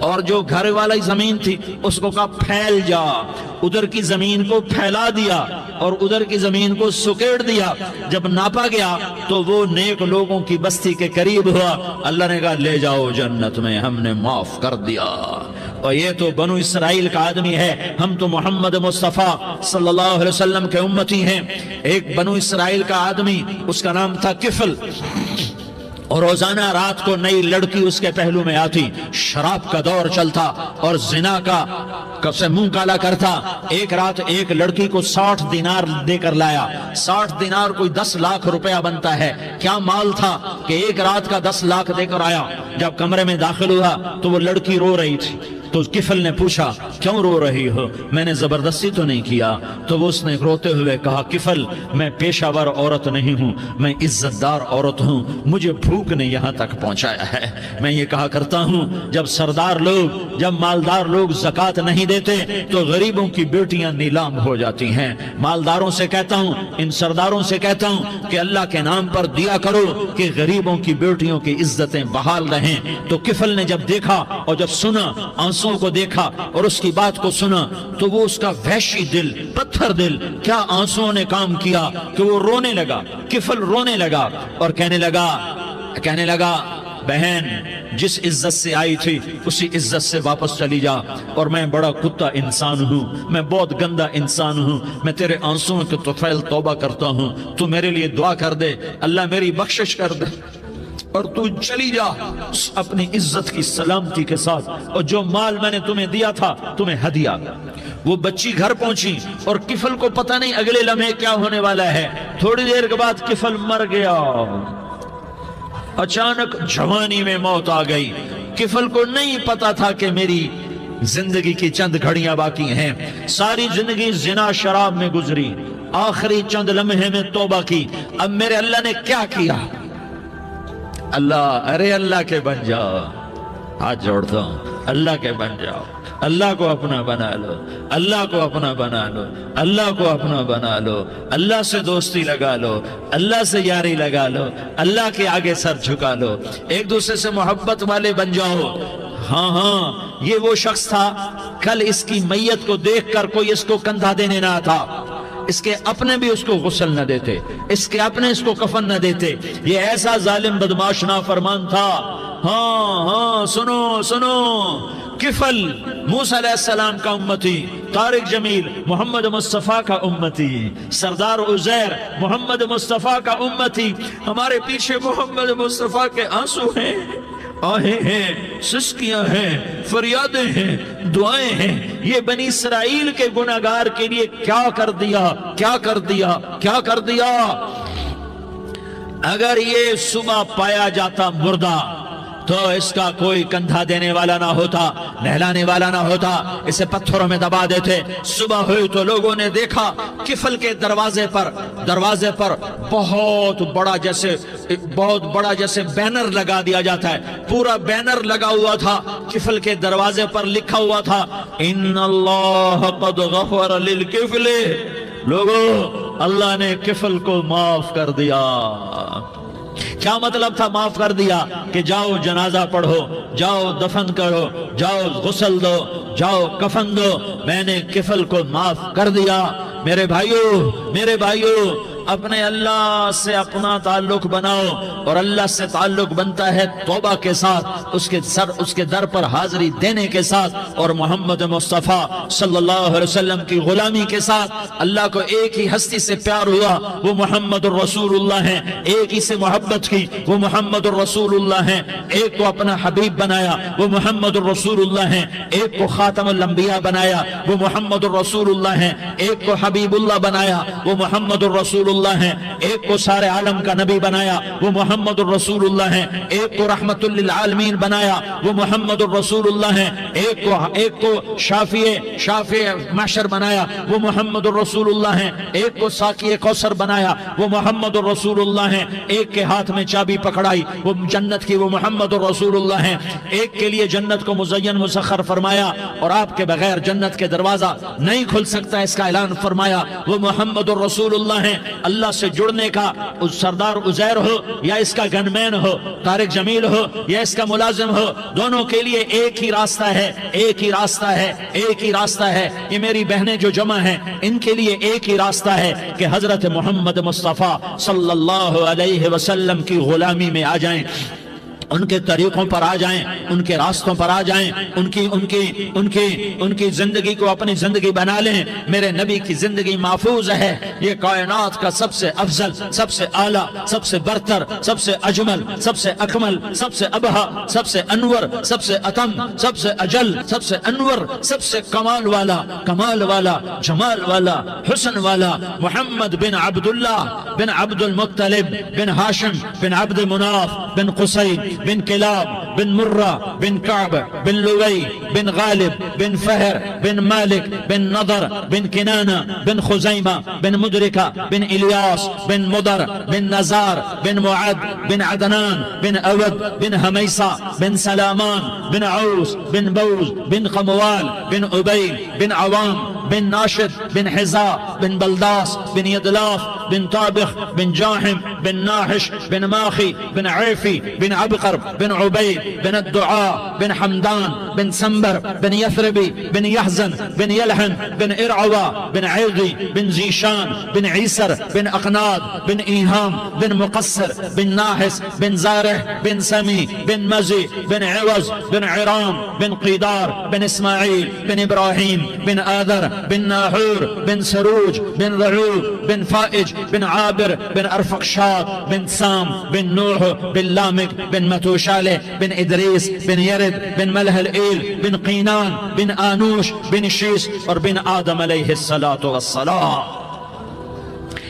اور جو گھر والی زمین تھی اس کو کہا پھیل جا، ادھر کی زمین کو پھیلا دیا اور ادھر کی زمین کو سکیڑ دیا۔ جب ناپا گیا تو وہ نیک لوگوں کی بستی کے قریب ہوا، اللہ نے کہا لے جاؤ جنت میں، ہم نے معاف کر دیا۔ اور یہ تو بنو اسرائیل کا آدمی ہے، ہم تو محمد مصطفیٰ صلی اللہ علیہ وسلم کے امتی ہیں۔ ایک بنو اسرائیل کا آدمی، اس کا نام تھا کفل، اور روزانہ رات کو نئی لڑکی اس کے پہلو میں آتی، شراب کا دور چلتا اور زنا کا سے منہ کالا کرتا۔ ایک رات ایک لڑکی کو 60 دینار دے کر لایا۔ 60 دینار کوئی 10 لاکھ روپیہ بنتا ہے۔ کیا مال تھا کہ ایک رات کا 10 لاکھ دے کر آیا۔ جب کمرے میں داخل ہوا تو وہ لڑکی رو رہی تھی، تو کفل نے پوچھا کیوں رو رہی ہو، میں نے زبردستی تو نہیں کیا؟ تو وہ اس نے روتے ہوئے کہا کفل میں پیشہ ور عورت نہیں ہوں، میں عزت دار عورت ہوں، مجھے بھوک نے یہاں تک پہنچایا ہے۔ میں یہ کہا کرتا ہوں جب سردار لوگ، جب مالدار لوگ زکوٰۃ نہیں دیتے تو غریبوں کی بیٹیاں نیلام ہو جاتی ہیں۔ مالداروں سے کہتا ہوں، ان سرداروں سے کہتا ہوں کہ اللہ کے نام پر دیا کرو کہ غریبوں کی بیٹیوں کی عزتیں بحال رہیں۔ تو کفل نے جب دیکھا اور جب سنا، آنسوں کو دیکھا اور اس کی بات کو سنا، تو وہ اس کا وحشی دل، پتھر دل، کیا آنسوں نے کام کیا کہ وہ رونے لگا۔ کفل رونے لگا اور کہنے لگا بہن جس عزت سے آئی تھی اسی عزت سے واپس چلی جا، اور میں بڑا کتا انسان ہوں، میں بہت گندا انسان ہوں، میں تیرے آنسوں کے طفیل توبہ کرتا ہوں، تو میرے لیے دعا کر دے، اللہ میری بخشش کر دے، اور تو چلی جا اپنی عزت کی سلامتی کے ساتھ، اور جو مال میں نے تمہیں دیا تھا تمہیں ہدیہ۔ وہ بچی گھر پہنچی اور کفل کو پتہ نہیں اگلے لمحے کیا ہونے والا ہے۔ تھوڑی دیر کے بعد کفل مر گیا، اچانک جوانی میں موت آ گئی۔ کفل کو نہیں پتا تھا کہ میری زندگی کی چند گھڑیاں باقی ہیں۔ ساری زندگی زنا شراب میں گزری، آخری چند لمحے میں توبہ کی۔ اب میرے اللہ نے کیا کیا؟ اللہ کے بن جاؤ، ہاتھ جوڑتا ہوں، اللہ کے بن جاؤ، اللہ کو اپنا بنا لو، اللہ کو اپنا بنا لو، اللہ کو اپنا بنا لو، اللہ سے دوستی لگا لو، اللہ سے یاری لگا لو، اللہ کے آگے سر جھکا لو، ایک دوسرے سے محبت والے بن جاؤ۔ ہاں یہ وہ شخص تھا، کل اس کی میت کو دیکھ کر کوئی اس کو کندھا دینے نہ تھا، اس کے اپنے بھی اس کو غسل نہ دیتے، اس کے اپنے اس کو کفن نہ دیتے۔ یہ ایسا ظالم بدماش نافرمان تھا۔ ہاں سنو، کفل موسیٰ علیہ السلام کا امتی، طارق جمیل محمد مصطفیٰ کا امتی، سردار عزیر محمد مصطفیٰ کا امتی۔ ہمارے پیچھے محمد مصطفیٰ کے آنسو ہیں، آہیں ہیں، سسکیاں ہیں، فریادیں ہیں، دعائیں ہیں۔ یہ بنی اسرائیل کے گناہگار کے لیے کیا کر دیا۔ اگر یہ صبح پایا جاتا مردہ تو اس کا کوئی کندھا دینے والا نہ ہوتا، نہلانے والا نہ ہوتا، اسے پتھروں میں دبا دیتے۔ صبح ہوئی تو لوگوں نے دیکھا کفل کے دروازے پر بہت بڑا جیسے بینر لگا دیا جاتا ہے، پورا بینر لگا ہوا تھا، کفل کے دروازے پر لکھا ہوا تھا ان اللہ قد غفر للکفل۔ لوگوں، اللہ نے کفل کو معاف کر دیا۔ کیا مطلب تھا معاف کر دیا؟ کہ جاؤ جنازہ پڑھو، جاؤ دفن کرو، جاؤ غسل دو، جاؤ کفن دو، میں نے کفل کو معاف کر دیا۔ میرے بھائیو اپنے اللہ سے اپنا تعلق بناؤ، اور اللہ سے تعلق بنتا ہے توبہ کے ساتھ، اس کے در پر حاضری دینے کے ساتھ، اور محمد مصطفیٰ صلی اللہ علیہ وسلم کی غلامی کے ساتھ۔ اللہ کو ایک ہی ہستی سے پیار ہوا، وہ محمد الرسول اللہ ہیں، ایک ہی سے محبت کی، وہ محمد الرسول اللہ ہیں، ایک کو اپنا حبیب بنایا، وہ محمد الرسول اللہ ہیں، ایک کو خاتم الانبیاء بنایا، وہ محمد الرسول اللہ ہیں، ایک کو حبیب اللہ بنایا، وہ محمد الرسول اللہ ہیں، ایک کو سارے عالم کا نبی بنایا، وہ محمد الرسول اللہ ہیں، ایک کو رحمت للعالمین بنایا، وہ محمد الرسول اللہ ہیں، ایک کو شافع محشر بنایا، وہ محمد الرسول اللہ ہیں، ایک کو ساقی کوثر بنایا، وہ محمد الرسول اللہ ہیں، ایک کے ہاتھ میں چابی پکڑائی وہ جنت کی، وہ محمد الرسول اللہ ہیں، ایک کے لیے جنت کو مزین مسخر فرمایا اور آپ کے بغیر جنت کے دروازہ نہیں کھل سکتا اس کا اعلان فرمایا، وہ محمد الرسول اللہ ہیں۔ اللہ سے جڑنے کا، سردار عزیر ہو یا اس کا گن مین ہو، طارق جمیل ہو یا اس کا ملازم ہو، دونوں کے لیے ایک ہی راستہ ہے، ایک ہی راستہ ہے، ایک ہی راستہ ہے۔ یہ میری بہنیں جو جمع ہیں ان کے لیے ایک ہی راستہ ہے کہ حضرت محمد مصطفیٰ صلی اللہ علیہ وسلم کی غلامی میں آ جائیں، ان کے طریقوں پر آ جائیں، ان کے راستوں پر آ جائیں، ان کی زندگی کو اپنی زندگی بنا لیں۔ میرے نبی کی زندگی محفوظ ہے۔ یہ کائنات کا سب سے افضل، سب سے اعلیٰ، سب سے برتر، سب سے اجمل، سب سے اکمل، سب سے ابہا، سب سے انور، سب سے اتم، سب سے اجل، سب سے انور، سب سے کمال والا، کمال والا، جمال والا، حسن والا محمد بن عبداللہ بن عبد المطلب بن ہاشم بن عبد مناف بن قصی بن کلاب بن مرہ بن کعب بن لوی بن غالب بن فہر بن مالک بن نضر بن کنانہ بن خزیمہ بن مدرکہ بن الیاس بن مدر بن نزار بن معد بن عدنان بن اود بن حمیسہ بن سلامان بن عوس بن بوز بن قموال بن عبید بن عوام بن ناشد بن حزا بن بلداس بن یدلاف بن طابخ بن جاحم بن ناحش بن ماخی بن عیفی بن عبقر بن عبید بن الدعاء بن حمدان بن سنبر بن یثربی بن یحزن بن یلحن بن ارعوا بن عیغی بن زیشان بن عیسر بن اقناد بن ایہام بن مقصر بن ناحس بن زارح بن سمی بن مزی بن عوض بن عرام بن قیدار بن اسماعیل بن ابراہیم بن آذر بن ناحور بن سروج بن رعوب بن فائج بن عابر بن ارفقشاد بن سام بن نوح بن لامک بن متوشالہ بن ادریس بن یرد بن ملح الایل بن قینان بن آنوش بن شیس اور بن آدم علیہ السلام۔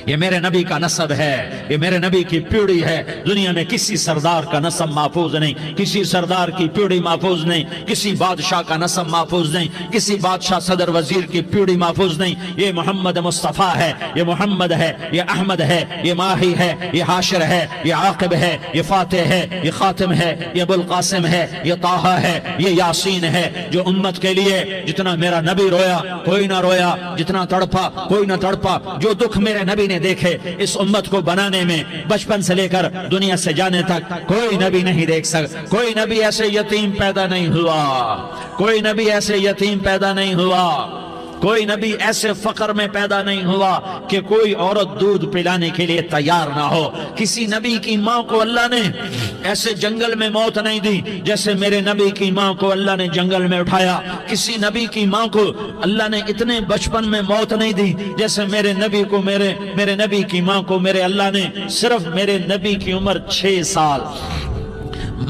یہ میرے نبی کا نسب ہے، یہ میرے نبی کی پیڑھی ہے۔ دنیا میں کسی سردار کا نسب محفوظ نہیں، کسی سردار کی پیڑھی محفوظ نہیں، کسی بادشاہ کا نسب محفوظ نہیں، کسی بادشاہ صدر وزیر کی پیڑھی محفوظ نہیں۔ یہ محمد مصطفیٰ ہے، یہ محمد ہے، یہ احمد ہے، یہ ماہی ہے، یہ حاشر ہے، یہ عاقب ہے، یہ فاتح ہے، یہ خاتم ہے، یہ ابو القاسم ہے، یہ طٰہٰ ہے، یہ یاسین ہے۔ جو امت کے لیے جتنا میرا نبی رویا کوئی نہ رویا، جتنا تڑپا کوئی نہ تڑپا، جو دکھ میرے نبی نے دیکھے اس امت کو بنانے میں، بچپن سے لے کر دنیا سے جانے تک کوئی نبی نہیں دیکھ سکتا۔ کوئی نبی ایسے یتیم پیدا نہیں ہوا، کوئی نبی ایسے یتیم پیدا نہیں ہوا، کوئی نبی ایسے فقر میں پیدا نہیں ہوا کہ کوئی عورت دودھ پلانے کے لیے تیار نہ ہو۔ کسی نبی کی ماں کو اللہ نے ایسے جنگل میں موت نہیں دی جیسے میرے نبی کی ماں کو اللہ نے جنگل میں اٹھایا۔ کسی نبی کی ماں کو اللہ نے اتنے بچپن میں موت نہیں دی جیسے میرے نبی کو، میرے نبی کی ماں کو میرے اللہ نے صرف میرے نبی کی عمر 6 سال،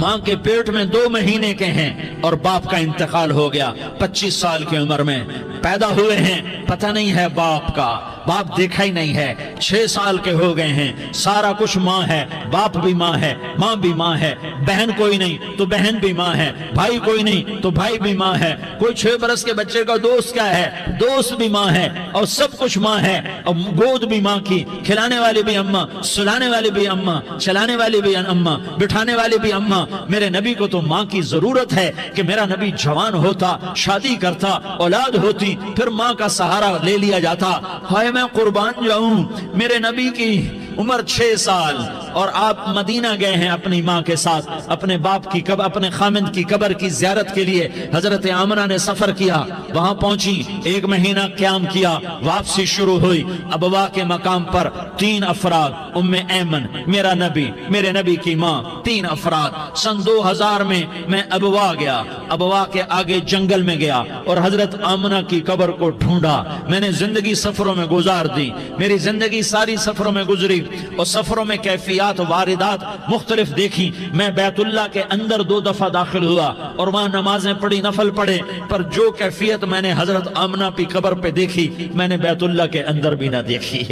ماں کے پیٹ میں 2 مہینے کے ہیں اور باپ کا انتقال ہو گیا 25 سال کی عمر میں۔ پیدا ہوئے ہیں، پتہ نہیں ہے باپ کا، باپ دیکھا ہی نہیں ہے، 6 سال کے ہو گئے ہیں، سارا کچھ ماں ہے، باپ بھی ماں ہے، ماں بھی ماں ہے، بہن کوئی نہیں تو بہن بھی ماں ہے، بھائی کوئی نہیں تو بھائی بھی ماں ہے، کوئی 6 برس کے بچے کا دوست کیا ہے، دوست بھی ماں ہے، اور سب کچھ ماں ہے، اور گود بھی ماں کی، کھلانے والی بھی اماں، سلانے والی بھی اماں، چلانے والی بھی اماں، بٹھانے والی بھی اماں۔ میرے نبی کو تو ماں کی ضرورت ہے کہ میرا نبی جوان ہوتا، شادی کرتا، اولاد ہوتی، پھر ماں کا سہارا لے لیا جاتا۔ ہائے میں قربان جاؤں، میرے نبی کی عمر 6 سال اور آپ مدینہ گئے ہیں اپنی ماں کے ساتھ، اپنے باپ کی قبر، اپنے خامند کی قبر کی زیارت کے لیے حضرت آمنہ نے سفر کیا، وہاں پہنچی، 1 مہینہ قیام کیا، واپسی شروع ہوئی۔ ابوا کے مقام پر 3 افراد، ام ایمن، میرا نبی، میرے نبی کی ماں، 3 افراد۔ سن 2000 میں ابوا گیا، ابوا کے آگے جنگل میں گیا اور حضرت آمنہ کی قبر کو ڈھونڈا۔ میں نے زندگی سفروں میں گزار دی، میری زندگی ساری سفروں میں گزری اور سفروں میں کیفیات واردات مختلف دیکھی۔ میں بیت اللہ کے اندر 2 دفعہ داخل ہوا اور وہاں نمازیں پڑھی، نفل پڑھے، پر جو کیفیت میں نے حضرت آمنہ کی قبر پہ دیکھی میں نے بیت اللہ کے اندر بھی نہ دیکھی۔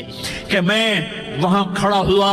کہ میں وہاں کھڑا ہوا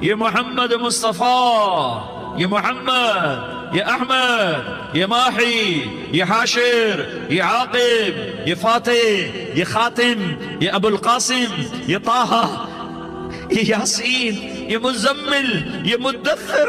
یہ محمد مصطفیٰ، یہ محمد، یہ احمد، یہ ماحی، یہ حاشر، یہ عاقب، یہ فاتح، یہ خاتم، یہ ابو القاسم، یہ طہ، یہ یاسین، یہ مزمل، یہ مدثر،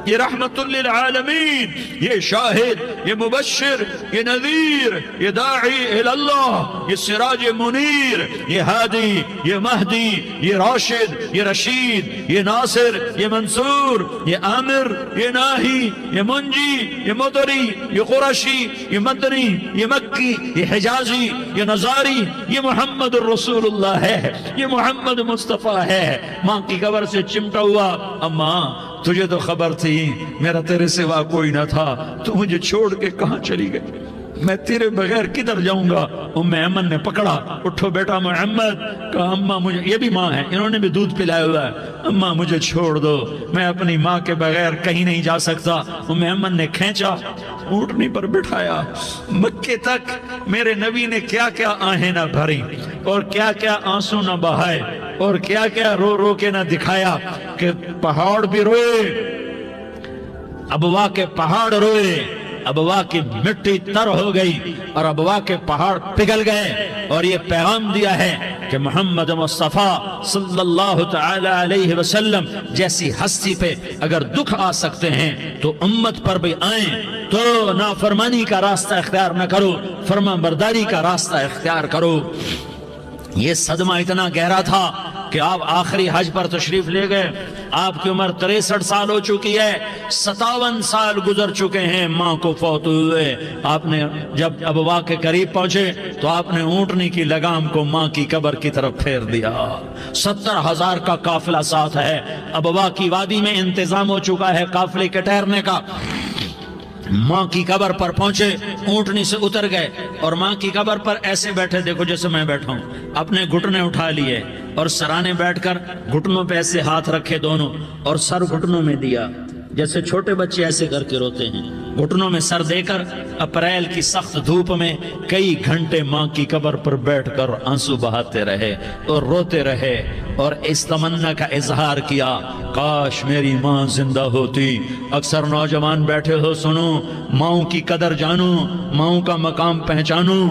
یہ رحمت للعالمین، یہ شاہد، یہ مبشر، یہ نذیر، یہ داعی اللہ، یہ سراج منیر، یہ ہادی، یہ مہدی، یہ راشد، یہ رشید، یہ ناصر، یہ منصور، یہ عامر، یہ ناہی، یہ منجی، یہ مدری، یہ قرشی، یہ مدنی، یہ مکی، یہ حجازی، یہ نظاری، یہ محمد الرسول اللہ ہے، یہ محمد مصطفیٰ ہے۔ ماں کی قبر سے چمٹا ہوا، اماں تجھے تو خبر تھی میرا تیرے سوا کوئی نہ تھا، تو مجھے چھوڑ کے کہاں چلی گئی، میں تیرے بغیر کدھر جاؤں گا؟ ام ایمن نے پکڑا، اٹھو بیٹا محمد، کہا اماں مجھے، یہ بھی ماں ہے، انہوں نے بھی دودھ پلایا ہوا ہے، اماں مجھے چھوڑ دو، میں اپنی ماں کے بغیر کہیں نہیں جا سکتا۔ ام ایمن نے کھینچا، اونٹنی پر بٹھایا، مکے تک میرے نبی نے کیا کیا آہیں نہ بھری اور کیا کیا آنسو نہ بہائے اور کیا کیا رو رو کے نہ دکھایا کہ پہاڑ بھی روئے، ابوا کے پہاڑ روئے، ابوا کی مٹی تر ہو گئی اور ابوا کے پہاڑ پگھل گئے، اور یہ پیغام دیا ہے کہ محمد مصطفیٰ صلی اللہ تعالی علیہ وسلم جیسی ہستی پہ اگر دکھ آ سکتے ہیں تو امت پر بھی آئیں، تو نافرمانی کا راستہ اختیار نہ کرو، فرما برداری کا راستہ اختیار کرو۔ یہ صدمہ اتنا گہرا تھا کہ آپ آخری حج پر تشریف لے گئے، آپ کی عمر 63 سال ہو چکی ہے، 57 سال گزر چکے ہیں ماں کو فوت ہوئے۔ آپ نے جب ابوا کے قریب پہنچے تو آپ نے اونٹنی کی لگام کو ماں کی قبر کی طرف پھیر دیا۔ 70,000 کا قافلہ ساتھ ہے، ابوا کی وادی میں انتظام ہو چکا ہے قافلے کے ٹھہرنے کا۔ ماں کی قبر پر پہنچے، اونٹنی سے اتر گئے اور ماں کی قبر پر ایسے بیٹھے، دیکھو جیسے میں بیٹھا ہوں، اپنے گھٹنے اٹھا لیے اور سرانے بیٹھ کر گھٹنوں پہ ایسے ہاتھ رکھے دونوں اور سر گھٹنوں میں دیا، جیسے چھوٹے بچے ایسے کر کے روتے ہیں، گھٹنوں میں سر دے کر اپریل کی سخت دھوپ میں کئی گھنٹے ماں کی قبر پر بیٹھ کر آنسو بہاتے رہے اور روتے رہے اور اس تمنا کا اظہار کیا، کاش میری ماں زندہ ہوتی۔ اکثر نوجوان بیٹھے ہو، سنو، ماؤں کی قدر جانو، ماؤں کا مقام پہچانو،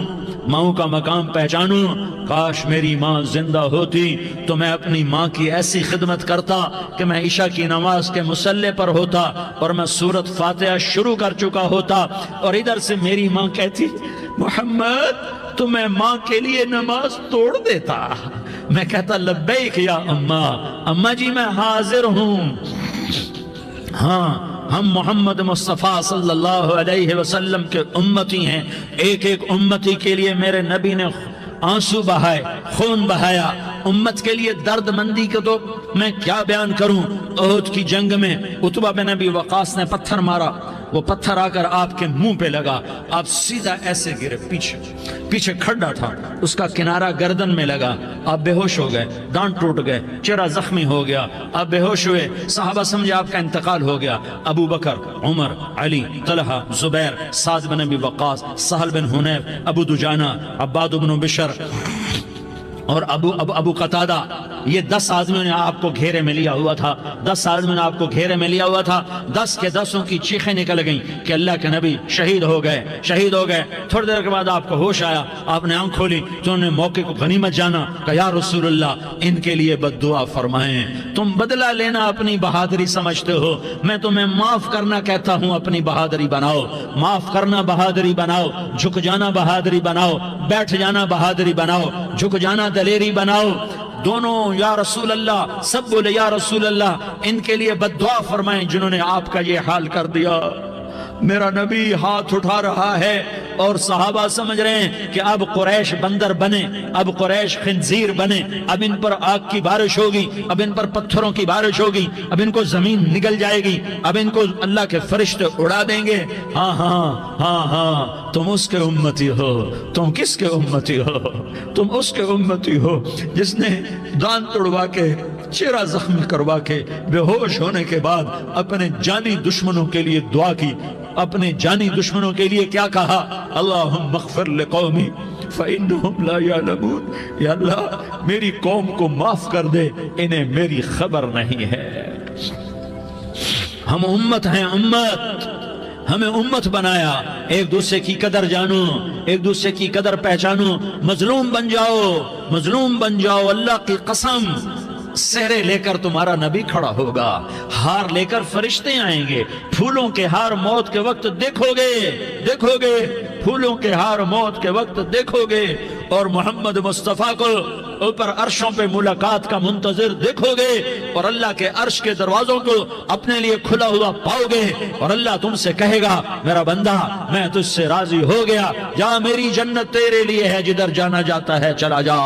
ماؤں کا مقام پہچانو۔ کاش میری ماں زندہ ہوتی تو میں اپنی ماں کی ایسی خدمت کرتا کہ میں عشاء کی نماز کے مصلی پر ہوتا اور میں سورۃ فاتحہ شروع کر چکا ہوتا، اور ادھر سے میری ماں کہتی محمد تو میں ماں کے لیے نماز توڑ دیتا، میں کہتا لبیک یا اماں، اماں جی میں حاضر ہوں۔ ہاں، ہم محمد مصطفیٰ صلی اللہ علیہ وسلم کے امتی ہیں، ایک ایک امتی کے لیے میرے نبی نے آنسو بہائے، خون بہایا، امت کے لیے درد مندی کو تو میں کیا بیان کروں۔ احد کی جنگ میں عتبہ بن ابی وقاص نے پتھر مارا، وہ پتھر آ کر آپ کے منہ پہ لگا، آپ سیدھا ایسے گرے، پیچھے کھڈا تھا، اس کا کنارہ گردن میں لگا، آپ بے ہوش ہو گئے، دانت ٹوٹ گئے، چہرہ زخمی ہو گیا، آپ بے ہوش ہوئے، صحابہ سمجھے آپ کا انتقال ہو گیا۔ ابو بکر، عمر، علی، طلحہ، زبیر، سعد بن ابی وقاص، سہل بن حنیف، ابو دجانہ، عباد بن بشر اور ابو قتادہ، یہ 10 آدمیوں نے آپ کو گھیرے میں لیا ہوا تھا، 10 آدمیوں نے آپ کو گھیرے میں لیا ہوا تھا، 10 کے 10 کی چیخیں نکل گئیں کہ اللہ کے نبی شہید ہو گئے، شہید ہو گئے۔ تھوڑی دیر کے بعد آپ کو ہوش آیا، آپ نے آنکھ کھولی تو انہوں نے موقع کو غنیمت جانا کہ یا رسول اللہ ان کے لیے بد دعا فرمائیں، تم بدلہ لینا اپنی بہادری سمجھتے ہو، میں تمہیں معاف کرنا کہتا ہوں، اپنی بہادری بناؤ، معاف کرنا بہادری بناؤ، جھک جانا بہادری بناؤ، بیٹھ جانا بہادری بناؤ، جھک جانا دلیری بناؤ۔ دونوں یا رسول اللہ، سب بولے یا رسول اللہ، ان کے لیے بد دعا فرمائیں جنہوں نے آپ کا یہ حال کر دیا۔ میرا نبی ہاتھ اٹھا رہا ہے اور صحابہ سمجھ رہے ہیں کہ اب قریش بندر بنے، اب قریش خنزیر بنے، اب ان پر آگ کی بارش ہوگی، اب ان پر پتھروں کی بارش ہوگی، اب ان کو زمین نگل جائے گی، اب ان کو اللہ کے فرشتے اڑا دیں گے۔ ہاں ہاں ہاں ہاں، تم اس کے امتی ہو، تم کس کے امتی ہو؟ تم اس کے امتی ہو جس نے دانت توڑوا کے، چہرہ زخمی کروا کے، بے ہوش ہونے کے بعد اپنے جانی دشمنوں کے لیے دعا کی، اپنے جانی دشمنوں کے لیے کیا کہا؟ اللہم اغفر لقومی فإنہم لا یعلمون، یا اللہ میری قوم کو معاف کر دے، انہیں میری خبر نہیں ہے۔ ہم امت ہیں، امت، ہمیں امت بنایا، ایک دوسرے کی قدر جانو، ایک دوسرے کی قدر پہچانو، مظلوم بن جاؤ، مظلوم بن جاؤ، اللہ کی قسم سہرے لے کر تمہارا نبی کھڑا ہوگا، ہار لے کر فرشتے آئیں گے، پھولوں کے ہار موت کے وقت دیکھو گے، دیکھو گے، پھولوں کے ہار موت کے وقت دیکھو گے، اور محمد مصطفیٰ کو اوپر عرشوں پہ ملاقات کا منتظر دیکھو گے، اور اللہ کے عرش کے دروازوں کو اپنے لیے کھلا ہوا پاؤ گے، اور اللہ تم سے کہے گا میرا بندہ میں تجھ سے راضی ہو گیا، جا میری جنت تیرے لیے ہے، جدھر جانا جاتا ہے چلا جا۔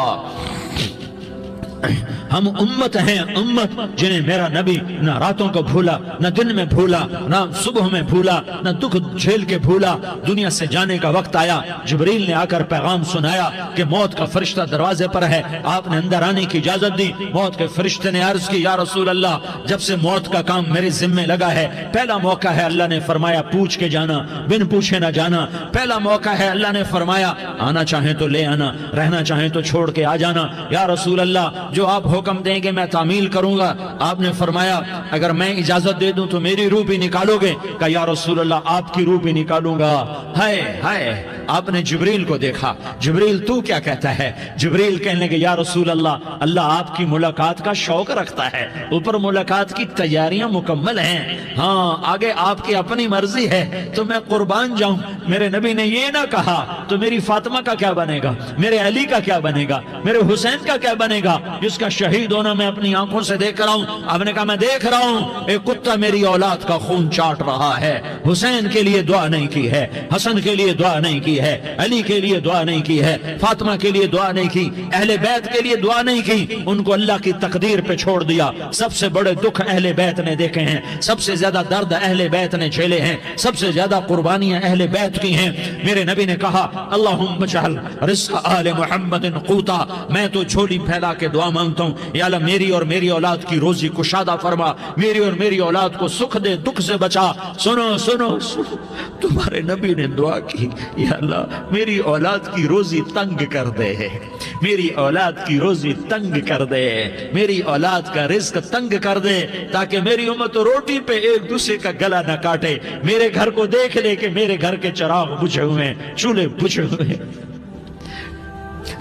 ہم امت ہیں، امت جنہیں میرا نبی نہ راتوں کو بھولا، نہ دن میں بھولا، نہ صبح میں بھولا، نہ دکھ جھیل کے بھولا۔ دنیا سے جانے کا وقت آیا، جبریل نے آ کر پیغام سنایا کہ موت کا فرشتہ دروازے پر ہے، آپ نے اندر آنے کی اجازت دی۔ موت کے فرشتے نے عرض کی یا رسول اللہ جب سے موت کا کام میرے ذمے لگا ہے، پہلا موقع ہے، اللہ نے فرمایا پوچھ کے جانا، بن پوچھے نہ جانا، پہلا موقع ہے، اللہ نے فرمایا آنا چاہیں تو لے آنا، رہنا چاہیں تو چھوڑ کے آ جانا۔ یا رسول اللہ جو آپ حکم دیں گے میں تعمیل کروں گا۔ آپ نے فرمایا اگر میں اجازت دے دوں تو میری روح بھی نکالو گے؟ کہا یا رسول اللہ آپ کی روح بھی نکالوں گا۔ ہائے ہائے، آپ نے جبریل کو دیکھا، جبریل تو کیا کہتا ہے؟ جبریل کہنے لگے یا رسول اللہ اللہ آپ کی ملاقات کا شوق رکھتا ہے، اوپر ملاقات کی تیاریاں مکمل ہیں، ہاں آگے آپ کی اپنی مرضی ہے تو میں قربان جاؤں۔ میرے نبی نے یہ نہ کہا تو میری فاطمہ کا کیا بنے گا، میرے علی کا کیا بنے گا، میرے حسین کا کیا بنے گا جس کا شہید ہونا میں اپنی آنکھوں سے دیکھ رہا ہوں۔ آپ نے کہا میں دیکھ رہا ہوں ایک کتا میری اولاد کا خون چاٹ رہا ہے، حسین کے لیے دعا نہیں کی ہے، حسن کے لیے دعا نہیں کی ہے، علی کے لیے دعا نہیں کی ہے، فاطمہ کے لیے دعا نہیں کی، اہل بیت کے لیے دعا نہیں کی، ان کو اللہ کی تقدیر پہ چھوڑ دیا۔ سب سے بڑے دکھ اہل بیت نے دیکھے ہیں، سب سے زیادہ درد اہل بیت نے جھیلے ہیں، سب سے زیادہ قربانیاں اہل بیت کی ہیں۔ میرے نبی نے کہا اللہم اجعل رزق آل محمد قوتا، میں تو جھولی پھیلا کے دعا مانگتا ہوں یا اللہ میری اور میری اولاد کی روزی کشادہ فرما، میری اور میری اولاد کو سکھ دے، دکھ سے بچا۔ سنو سنو سنو، تمہارے نبی نے دعا کی یا اللہ میری اولاد کی روزی تنگ کر دے، میری اولاد کی روزی تنگ کر دے، میری اولاد کا رزق تنگ کر دے، تاکہ میری امت روٹی پہ ایک دوسرے کا گلا نہ کاٹے، میرے گھر کو دیکھ لے کہ میرے گھر کے چراغ بجھے ہوئے ہیں، چولہے بجھے ہوئے ہیں۔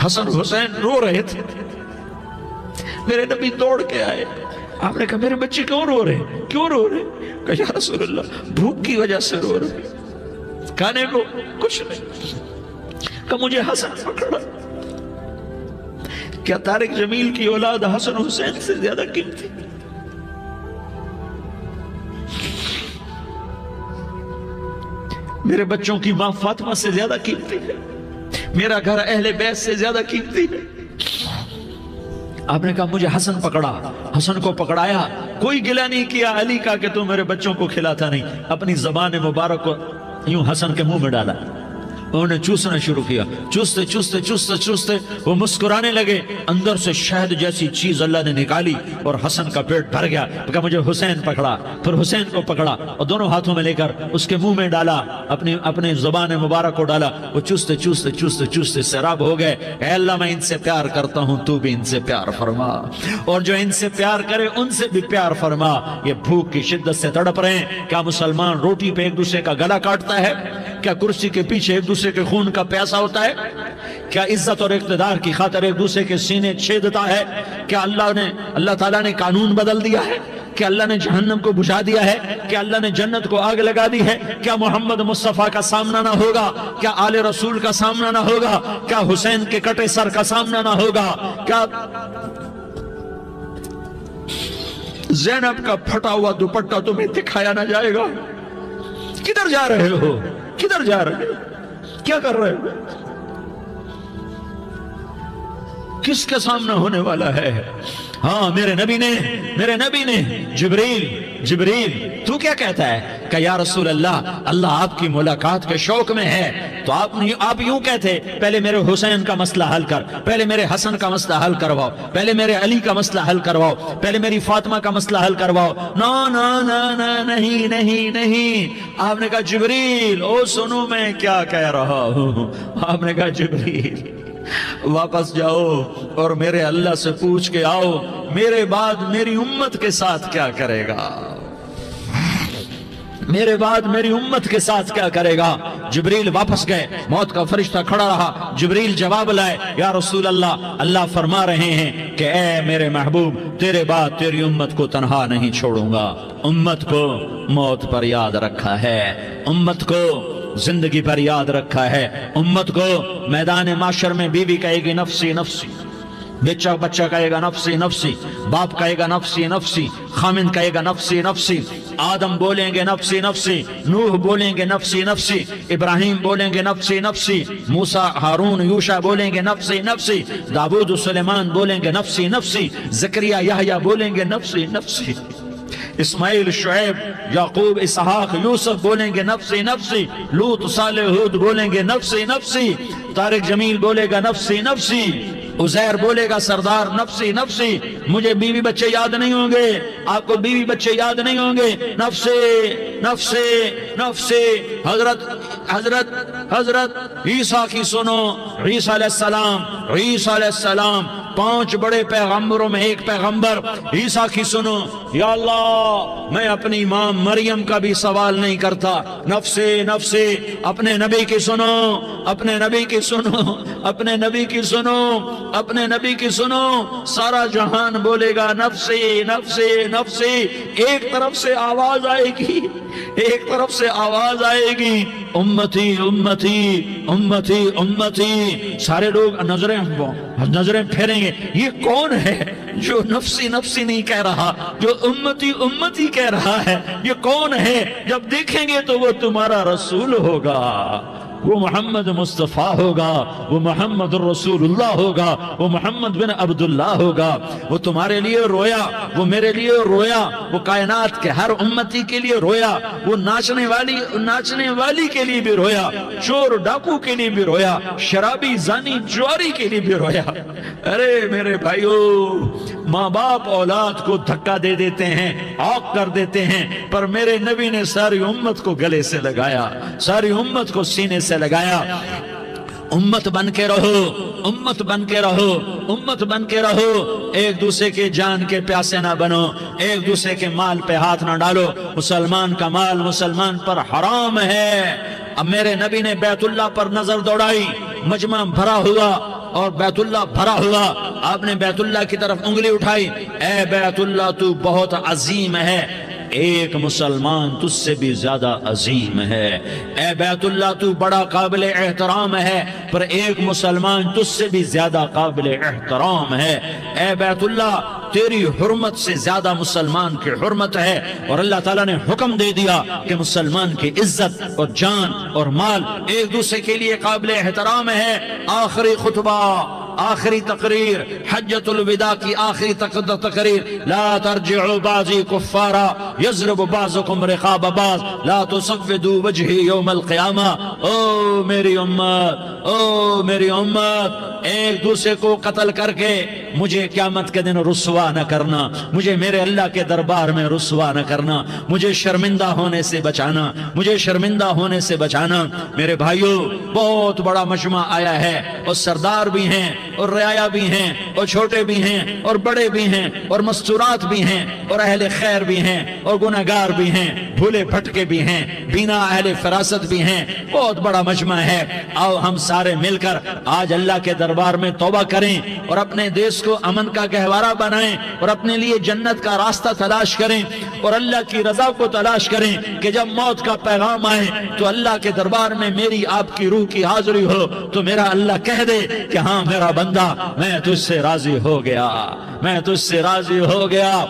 حسن حسین رو رہے تھے، میرے نبی دوڑ کے آئے، آپ نے کہا میرے بچے کیوں رو رہے، کیوں رو رہے؟ کہا یا رسول اللہ بھوک کی وجہ سے رو رہے، کھانے کو کچھ نہیں۔ کہ مجھے حسن پکڑا۔ کیا طارق جمیل کی اولاد حسن حسین سے زیادہ قیمتی؟ میرے بچوں کی ماں فاطمہ سے زیادہ قیمتی ہے، میرا گھر اہل بیت سے زیادہ قیمتی ہے۔ آپ نے کہا مجھے حسن پکڑا، حسن کو پکڑایا، کوئی گلہ نہیں کیا علی کا کہ تو میرے بچوں کو کھلاتا نہیں، اپنی زبان مبارک کو یوں حسن کے منہ میں ڈالا، انہوں نے چوسنا شروع کیا، چوستے چوستے چوستے چوستے وہ مسکرانے لگے، اندر سے شہد جیسی چیز اللہ نے نکالی اور حسن کا پیٹ بھر گیا۔ کہا مجھے حسین پکڑا، پھر حسین کو پکڑا اور دونوں ہاتھوں میں لے کر اس کے منہ میں ڈالا، اپنے زبان مبارک کو ڈالا، وہ چوستے چوستے چوستے چوستے سیراب ہو گئے۔ اے اللہ میں ان سے پیار کرتا ہوں، تو بھی ان سے پیار فرما، اور جو ان سے پیار کرے ان سے بھی پیار فرما۔ یہ بھوک کی شدت سے تڑپ رہے ہیں۔ کیا مسلمان روٹی پہ ایک دوسرے کا گلا کاٹتا ہے؟ کیا کرسی کے پیچھے ایک دوسرے کے خون کا پیاسا ہوتا ہے؟ کیا عزت اور اقتدار کی خاطر ایک دوسرے کے سینے چھیدتا ہے؟ کیا اللہ تعالیٰ نے قانون بدل دیا ہے؟ کیا اللہ نے جہنم کو بجھا دیا ہے؟ کیا اللہ نے جنت کو آگ لگا دی ہے؟ کیا محمد مصطفیٰ کا سامنا نہ ہوگا؟ کیا آل رسول کا سامنا نہ ہوگا؟ کیا حسین کے کٹے سر کا سامنا نہ ہوگا؟ کیا زینب کا پھٹا ہوا دوپٹہ تمہیں دکھایا نہ جائے گا؟ کدھر جا رہے ہو؟ کدھر جا رہے ہو؟ کیا کر رہے ہو؟ کس کے سامنا ہونے والا ہے؟ ہاں میرے نبی نے جبریل تو کیا کہتا ہے؟ کہ یا رسول اللہ آپ کی ملاقات کے شوق میں ہے، تو آپ یوں کہتے پہلے میرے حسین کا مسئلہ حل کر، پہلے میرے حسن کا مسئلہ حل کرواؤ، پہلے میرے علی کا مسئلہ حل کرواؤ، پہلے میری فاطمہ کا مسئلہ حل کرواؤ۔ نہیں۔ آپ نے کہا جبریل سنو میں کیا کہہ رہا ہوں۔ آپ نے کہا جبریل واپس جاؤ اور میرے اللہ سے پوچھ کے آؤ میرے بعد میری امت کے ساتھ کیا کرے گا۔ میرے بعد میری امت کے ساتھ کیا کرے گا؟ جبریل واپس گئے، موت کا فرشتہ کھڑا رہا، جبریل جواب لائے، یا رسول اللہ فرما رہے ہیں کہ اے میرے محبوب، تیرے بعد تیری امت کو تنہا نہیں چھوڑوں گا۔ امت کو موت پر یاد رکھا ہے، امت کو زندگی پر یاد رکھا ہے، امت کو میدان معاشر میں بیوی کہے گی نفسی نفسی، بچہ کہے گا نفسی نفسی، باپ کہے گا نفسی نفسی، خامن کہے گا نفسی نفسی، آدم بولیں گے نفسی نفسی، نوح بولیں گے نفسی نفسی، ابراہیم بولیں گے نفسی نفسی، موسیٰ ہارون یوشع بولیں گے نفسی نفسی، داؤد و سلیمان بولیں گے نفسی نفسی، زکریا یحییٰ بولیں گے نفسی نفسی، اسماعیل شعیب یعقوب اسحاق یوسف بولیں گے نفسی نفسی، لوط صالح ہود بولیں گے نفسی نفسی، طارق جمیل بولے گا نفسی نفسی، عزیر بولے گا سردار نفسی نفسی، مجھے بیوی بچے یاد نہیں ہوں گے، آپ کو بیوی بچے یاد نہیں ہوں گے، نفسی نفسی نفسی۔ حضرت عیسیٰ کی سنو، عیسیٰ علیہ السلام 5 بڑے پیغمبروں میں ایک پیغمبر عیسیٰ کی سنو، یا اللہ میں اپنی ماں مریم کا بھی سوال نہیں کرتا، نفسی نفسی۔ اپنے نبی کی سنو، اپنے نبی کی سنو، اپنے نبی کی سنو، اپنے نبی کی سنو، سارا جہان بولے گا نفسی نفسی نفسی۔ ایک طرف سے آواز آئے گی، ایک طرف سے آواز آئے گی، امتی امتی امتی امتی۔ سارے لوگ نظریں پھیریں گے، یہ کون ہے جو نفسی نفسی نہیں کہہ رہا، جو امتی امتی کہہ رہا ہے؟ یہ کون ہے؟ جب دیکھیں گے تو وہ تمہارا رسول ہوگا، وہ محمد مصطفیٰ ہوگا، وہ محمد الرسول اللہ ہوگا، وہ محمد بن عبداللہ ہوگا۔ وہ تمہارے لیے رویا، وہ میرے لیے رویا، وہ کائنات کے ہر امتی کے لیے رویا، وہ ناچنے والی کے لیے بھی رویا، چور ڈاکو کے لیے بھی رویا، شرابی زانی جواری کے لیے بھی رویا۔ ارے میرے بھائیو، ماں باپ اولاد کو دھکا دے دیتے ہیں، عاق کر دیتے ہیں، پر میرے نبی نے ساری امت کو گلے سے لگایا، ساری امت کو سینے سے لگایا۔ امت بن کے رہو، امت بن کے رہو، امت بن کے رہو، ایک دوسرے کے جان کے پیاسے نہ بنو، ایک دوسرے کے مال پہ ہاتھ نہ ڈالو۔ مسلمان کا مال مسلمان پر حرام ہے۔ اب میرے نبی نے بیت اللہ پر نظر دوڑائی، مجمع بھرا ہوا اور بیت اللہ بھرا ہوا، آپ نے بیت اللہ کی طرف انگلی اٹھائی، اے بیت اللہ تو بہت عظیم ہے، ایک مسلمان تجھ سے بھی زیادہ عظیم ہے، اے بیت اللہ تو بڑا قابل احترام ہے، پر ایک مسلمان تجھ سے بھی زیادہ قابل احترام ہے، اے بیت اللہ تیری حرمت سے زیادہ مسلمان کی حرمت ہے۔ اور اللہ تعالیٰ نے حکم دے دیا کہ مسلمان کی عزت اور جان اور مال ایک دوسرے کے لیے قابل احترام ہے۔ آخری خطبہ، آخری تقریر، حجۃ الوداع کی آخری تقریر، لا ترجعوا بعضی کفارا یضرب بعضکم رقاب بعض لا تصفدوا وجہی یوم القیامہ۔ او میری امت، او میری امت، ایک دوسرے کو قتل کر کے مجھے قیامت کے دن رسوا نہ کرنا، مجھے میرے اللہ کے دربار میں رسوا نہ کرنا، مجھے شرمندہ ہونے سے بچانا، مجھے شرمندہ ہونے سے بچانا۔ میرے بھائیو، بہت بڑا مجمع آیا ہے، اور سردار بھی ہیں اور رعایا بھی ہیں اور چھوٹے بھی ہیں اور بڑے بھی ہیں اور مستورات بھی ہیں اور اہل خیر بھی ہیں اور گناہگار بھی ہیں، بھولے بھٹکے بھی ہیں، بینا اہل فراست بھی ہیں، بہت بڑا مجمع ہے۔ آؤ ہم سارے مل کر آج اللہ کے دربار میں توبہ کریں اور اپنے دیش کو امن کا گہوارہ بنائیں اور اپنے لیے جنت کا راستہ تلاش کریں اور اللہ کی رضا کو تلاش کریں کہ جب موت کا پیغام آئے تو اللہ کے دربار میں میری آپ کی روح کی حاضری ہو تو میرا اللہ کہہ دے کہ ہاں میرا بندہ، میں تجھ سے راضی ہو گیا، میں تجھ سے راضی ہو گیا۔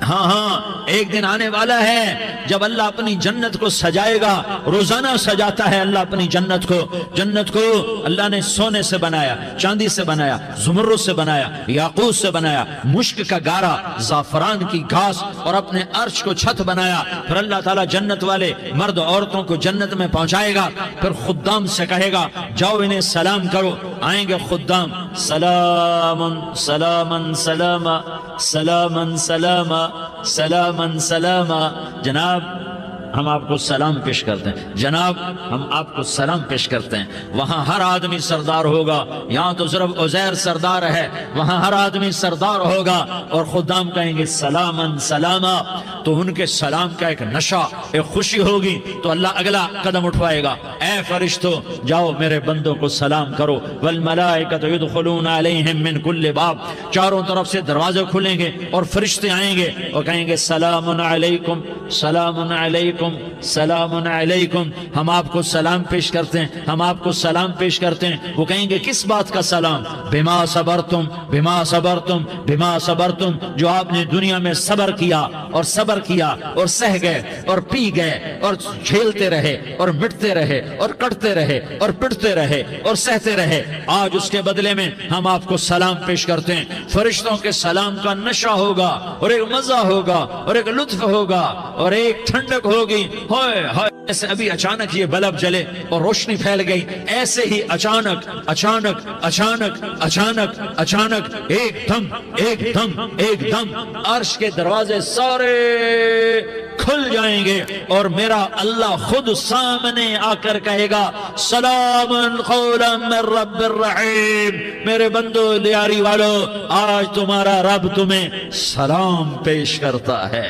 ہاں ہاں، ایک دن آنے والا ہے جب اللہ اپنی جنت کو سجائے گا، روزانہ سجاتا ہے اللہ اپنی جنت کو۔ جنت کو اللہ نے سونے سے بنایا، چاندی سے بنایا، زمرد سے بنایا، یاقوت سے بنایا، مشک کا گارا، زعفران کی گھاس اور اپنے عرش کو چھت بنایا۔ پھر اللہ تعالیٰ جنت والے مرد عورتوں کو جنت میں پہنچائے گا، پھر خدام سے کہے گا جاؤ انہیں سلام کرو۔ آئیں گے خدام، سلامن سلامن سلاما، سلامن سلاما، سلامن سلاما۔ جناب ہم آپ کو سلام پیش کرتے ہیں، جناب ہم آپ کو سلام پیش کرتے ہیں۔ وہاں ہر آدمی سردار ہوگا، یہاں تو صرف عزیر سردار ہے، وہاں ہر آدمی سردار ہوگا، اور خدام کہیں گے سلامن سلاما، تو ان کے سلام کا ایک نشہ، ایک خوشی ہوگی، تو اللہ اگلا قدم اٹھوائے گا، اے فرشتوں جاؤ میرے بندوں کو سلام کرو، والملائکۃ یدخلون علیہم من کل باب، چاروں طرف سے دروازے کھلیں گے اور فرشتے آئیں گے اور کہیں گے سلام علیکم سلام علیکم سلام علیکم، ہم آپ کو سلام پیش کرتے ہیں، ہم آپ کو سلام پیش کرتے ہیں۔ وہ کہیں گے کس بات کا سلام؟ بما صبرتم بما صبرتم بما صبرتم، جو آپ نے دنیا میں صبر کیا اور صبر کیا اور سہ گئے اور پی گئے اور جھیلتے رہے اور مٹتے رہے اور کٹتے رہے اور پٹتے رہے اور سہتے رہے، آج اس کے بدلے میں ہم آپ کو سلام پیش کرتے ہیں۔ فرشتوں کے سلام کا نشہ ہوگا اور ایک مزہ ہوگا اور ایک لطف ہوگا اور ایک ٹھنڈک ہوگی، ہائے ہائے، ایسے ابھی اچانک یہ بلب جلے اور روشنی پھیل گئی، ایسے ہی اچانک اچانک اچانک اچانک اچانک ایک دم ایک دم ایک دم عرش کے دروازے سارے کھل جائیں گے اور میرا اللہ خود سامنے آ کر کہے گا سلام قولا من رب الرحیم، میرے بندو دیاری والو، آج تمہارا رب تمہیں سلام پیش کرتا ہے،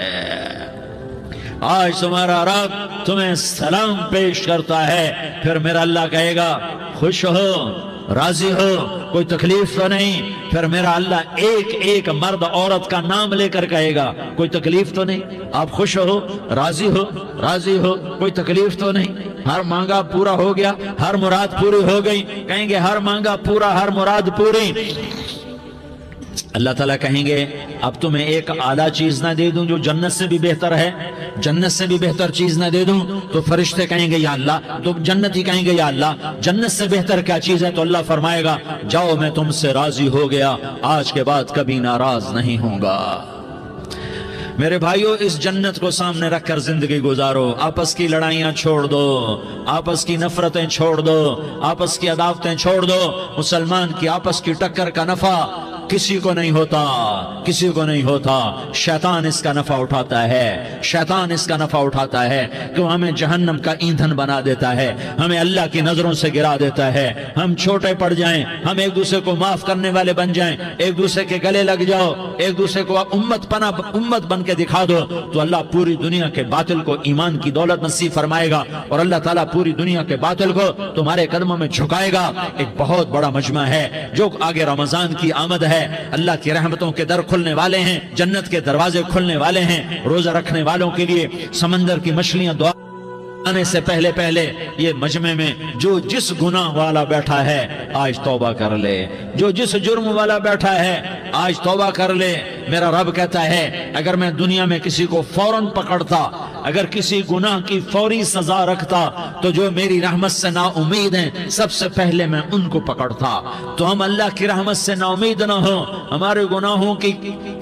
آج تمہارا رب تمہیں سلام پیش کرتا ہے۔ پھر میرا اللہ کہے گا خوش ہو، راضی ہو، کوئی تکلیف تو نہیں؟ پھر میرا اللہ ایک ایک مرد عورت کا نام لے کر کہے گا کوئی تکلیف تو نہیں؟ آپ خوش ہو، راضی ہو، راضی ہو، کوئی تکلیف تو نہیں؟ ہر مانگا پورا ہو گیا، ہر مراد پوری ہو گئی؟ کہیں گے ہر مانگا پورا، ہر مراد پوری۔ اللہ تعالیٰ کہیں گے اب تمہیں ایک اعلیٰ چیز نہ دے دوں جو جنت سے بھی بہتر ہے؟ جنت سے بھی بہتر چیز نہ دے دوں؟ تو فرشتے کہیں گے یا اللہ، تو جنتی کہیں گے یا اللہ جنت سے بہتر کیا چیز ہے؟ تو اللہ فرمائے گا جاؤ میں تم سے راضی ہو گیا، آج کے بعد کبھی ناراض نہیں ہوں گا۔ میرے بھائیوں، اس جنت کو سامنے رکھ کر زندگی گزارو، آپس کی لڑائیاں چھوڑ دو، آپس کی نفرتیں چھوڑ دو، آپس کی عداوتیں چھوڑ دو۔ مسلمان کی آپس کی ٹکر کا نفع کسی کو نہیں ہوتا، کسی کو نہیں ہوتا، شیطان اس کا نفع اٹھاتا ہے، شیطان اس کا نفع اٹھاتا ہے کہ وہ ہمیں جہنم کا ایندھن بنا دیتا ہے، ہمیں اللہ کی نظروں سے گرا دیتا ہے، ہم چھوٹے پڑ جائیں، ہم ایک دوسرے کو معاف کرنے والے بن جائیں، ایک دوسرے کے گلے لگ جاؤ، ایک دوسرے کو امت بن کے دکھا دو، تو اللہ پوری دنیا کے باطل کو ایمان کی دولت نصیب فرمائے گا، اور اللہ تعالیٰ پوری دنیا کے باطل کو تمہارے قدموں میں جھکائے گا۔ ایک بہت بڑا مجمع ہے جو آگے رمضان کی آمد ہے، اللہ کی رحمتوں کے در کھلنے والے ہیں، جنت کے دروازے کھلنے والے ہیں، روزہ رکھنے والوں کے لیے سمندر کی مچھلیاں دعا آنے سے پہلے پہلے یہ مجمع میں جو جس گناہ والا بیٹھا ہے آج توبہ کر لے، جو جس جرم والا بیٹھا ہے آج توبہ کر لے۔ میرا رب کہتا ہے اگر میں دنیا میں کسی کو فوراً پکڑتا، اگر کسی گناہ کی فوری سزا رکھتا، تو جو میری رحمت سے نا امید ہیں سب سے پہلے میں ان کو پکڑتا۔ تو ہم اللہ کی رحمت سے نا امید نہ ہوں، ہمارے گناہوں کی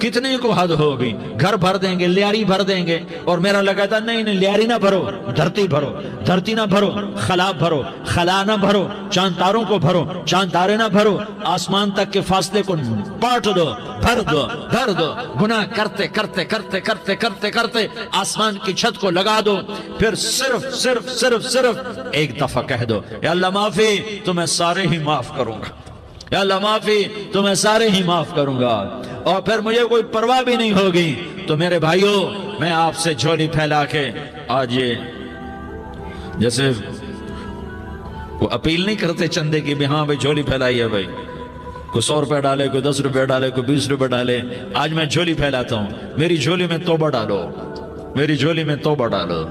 کتنے کو حد ہوگی، گھر بھر دیں گے، لیاری بھر دیں گے، اور میرا لگتا نہیں نہیں لیاری نہ بھرو، دھرتی بھرو، دھرتی نہ بھرو، خلا بھرو، خلا نہ بھرو، چاند تاروں کو بھرو، چاند تارے نہ بھرو، آسمان تک کے فاصلے کو پاٹ دو، بھر دو، بھر دو، گناہ کرتے کرتے کرتے کرتے کرتے کرتے آسمان کی چھت کو لگا دو، پھر صرف صرف صرف صرف ایک دفعہ کہہ دو یا اللہ معافی، تو میں سارے ہی معاف کروں گا، یا اللہ معافی، تو میں سارے ہی معاف کروں گا، اور پھر مجھے کوئی پرواہ بھی نہیں ہوگی۔ تو میرے بھائیوں، میں آپ سے جھولی پھیلا کے آج یہ جیسے وہ اپیل نہیں کرتے چندے کی بھی ہاں بھائی جھولی پھیلائی ہے، بھائی کوئی 100 روپے ڈالے، کوئی 10 روپے ڈالے، کوئی 20 روپے ڈالے، آج میں جھولی پھیلاتا ہوں، میری جھولی میں توبہ ڈالو، میری جھولی میں توبہ ڈالو۔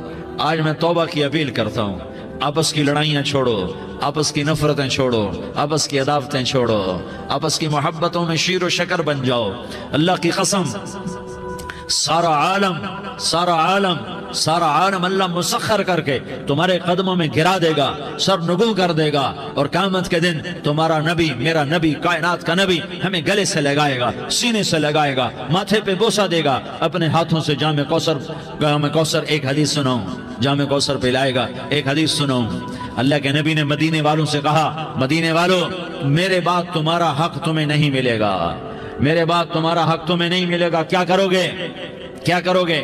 آج میں توبہ کی اپیل کرتا ہوں، آپس کی لڑائیاں چھوڑو، آپس کی نفرتیں چھوڑو، آپس کی عداوتیں چھوڑو، آپس کی محبتوں میں شیر و شکر بن جاؤ۔ اللہ کی قسم، سارا عالم اللہ مسخر کر کے تمہارے قدموں میں گرا دے گا، سر نگوں کر دے گا، اور قیامت کے دن تمہارا نبی، میرا نبی، کائنات کا نبی ہمیں گلے سے لگائے گا، سینے سے لگائے گا، ماتھے پہ بوسہ دے گا، اپنے ہاتھوں سے جام کوثر ایک حدیث سناؤں، جام کوثر پلائے گا، ایک حدیث سناؤں۔ اللہ کے نبی نے مدینے والوں سے کہا، مدینے والوں میرے بعد تمہارا حق تمہیں نہیں ملے گا، میرے بعد تمہارا حق تمہیں نہیں ملے گا، کیا کرو گے؟ کیا کرو گے؟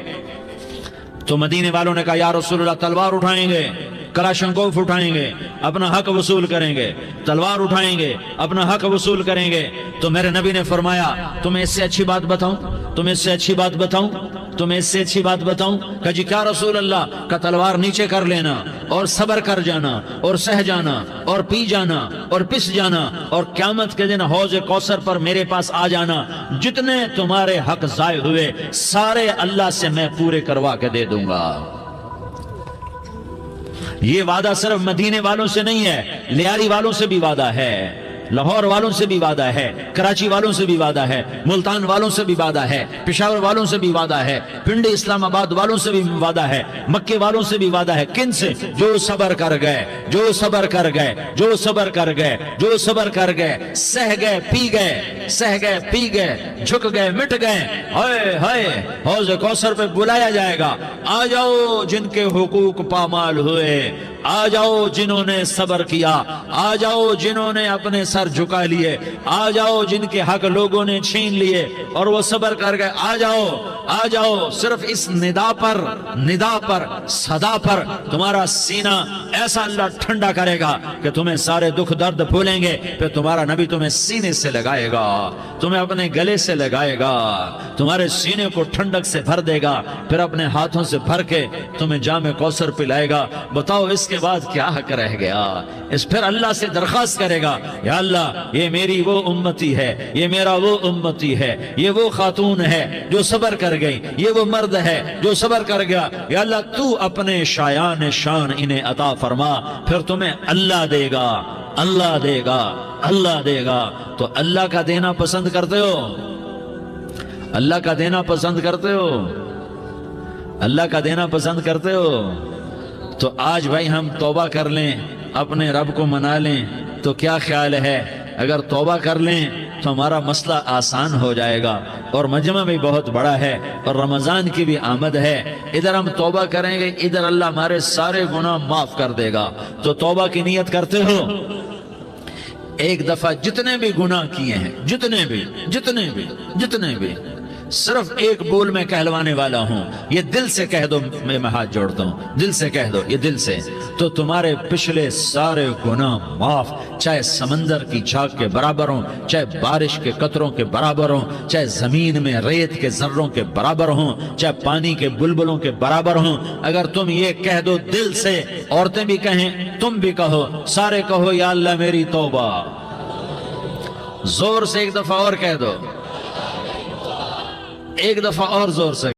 تو مدینے والوں نے کہا یا رسول اللہ تلوار اٹھائیں گے، کلاشنکوف اٹھائیں گے، اپنا حق وصول کریں گے، تلوار اٹھائیں گے، اپنا حق وصول کریں گے۔ تو میرے نبی نے فرمایا تمہیں اس سے اچھی بات بتاؤں، تمہیں اس سے اچھی بات بتاؤں، تمہیں اس سے اچھی بات بتاؤں؟ کہا جی کیا رسول اللہ؟ کا تلوار نیچے کر لینا اور صبر کر جانا اور سہ جانا اور پی جانا اور پس جانا اور قیامت کے دن حوض کوثر پر میرے پاس آ جانا، جتنے تمہارے حق ضائع ہوئے سارے اللہ سے میں پورے کروا کے دے دوں گا۔ یہ وعدہ صرف مدینے والوں سے نہیں ہے، لیاری والوں سے بھی وعدہ ہے، لاہور والوں سے بھی وعدہ ہے، کراچی والوں سے بھی وعدہ ہے، ملتان والوں سے بھی وعدہ ہے، پشاور والوں سے بھی وعدہ ہے، پنڈی اسلام آباد والوں سے بھی وعدہ ہے، مکے والوں سے بھی وعدہ ہے۔ کن سے؟ جو صبر کر گئے، جو صبر کر گئے، جو صبر کر گئے، جو صبر کر گئے، سہ گئے پی گئے، سہ گئے پی گئے، جھک گئے مٹ گئے، ہائے ہائے حوض کوثر پہ بلایا جائے گا، آ جاؤ جن کے حقوق پامال ہوئے، آ جاؤ جنہوں نے صبر کیا، آ جاؤ جنہوں نے اپنے سر جھکا لیے، آ جاؤ جن کے حق لوگوں نے چھین لیے اور وہ صبر کر گئے، آ جاؤ آ جاؤ۔ صرف اس ندا پر صدا پر تمہارا سینہ ایسا اللہ ٹھنڈا کرے گا کہ تمہیں سارے دکھ درد بھولیں گے، پھر تمہارا نبی تمہیں سینے سے لگائے گا، تمہیں اپنے گلے سے لگائے گا، تمہارے سینے کو ٹھنڈک سے بھر دے گا، پھر اپنے ہاتھوں سے بھر کے تمہیں جام کوثر پلائے گا۔ بتاؤ اس کے بعد کیا حق رہ گیا؟ اس پھر اللہ سے درخواست کرے گا یا اللہ یہ میری وہ امتی ہے، یہ میرا وہ امتی ہے، یہ وہ خاتون ہے جو صبر کر گئی، یہ وہ مرد ہے جو صبر کر گیا، یا اللہ تو اپنے شایان شان انہیں عطا فرما، پھر تمہیں اللہ دے گا، اللہ دے گا، اللہ دے گا۔ تو اللہ کا دینا پسند کرتے ہو؟ اللہ کا دینا پسند کرتے ہو؟ اللہ کا دینا پسند کرتے ہو؟ تو آج بھائی ہم توبہ کر لیں، اپنے رب کو منا لیں، تو کیا خیال ہے اگر توبہ کر لیں تو ہمارا مسئلہ آسان ہو جائے گا، اور مجمع بھی بہت بڑا ہے اور رمضان کی بھی آمد ہے، ادھر ہم توبہ کریں گے، ادھر اللہ ہمارے سارے گناہ معاف کر دے گا۔ تو توبہ کی نیت کرتے ہو؟ ایک دفعہ جتنے بھی گناہ کیے ہیں، جتنے بھی صرف ایک بول میں کہلوانے والا ہوں، یہ دل سے کہہ دو، میں ہاتھ جوڑتا ہوں، دل سے کہہ دو، یہ دل سے، تو تمہارے پچھلے سارے گناہ معاف، چاہے سمندر کی جھاگ کے برابر ہوں، چاہے بارش کے قطروں کے برابر ہوں، چاہے زمین میں ریت کے ذروں کے برابر ہوں، چاہے پانی کے بلبلوں کے برابر ہوں۔ اگر تم یہ کہہ دو دل سے، عورتیں بھی کہیں، تم بھی کہو، سارے کہو یا اللہ میری توبہ، زور سے ایک دفعہ اور کہہ دو، ایک دفعہ اور زور سے۔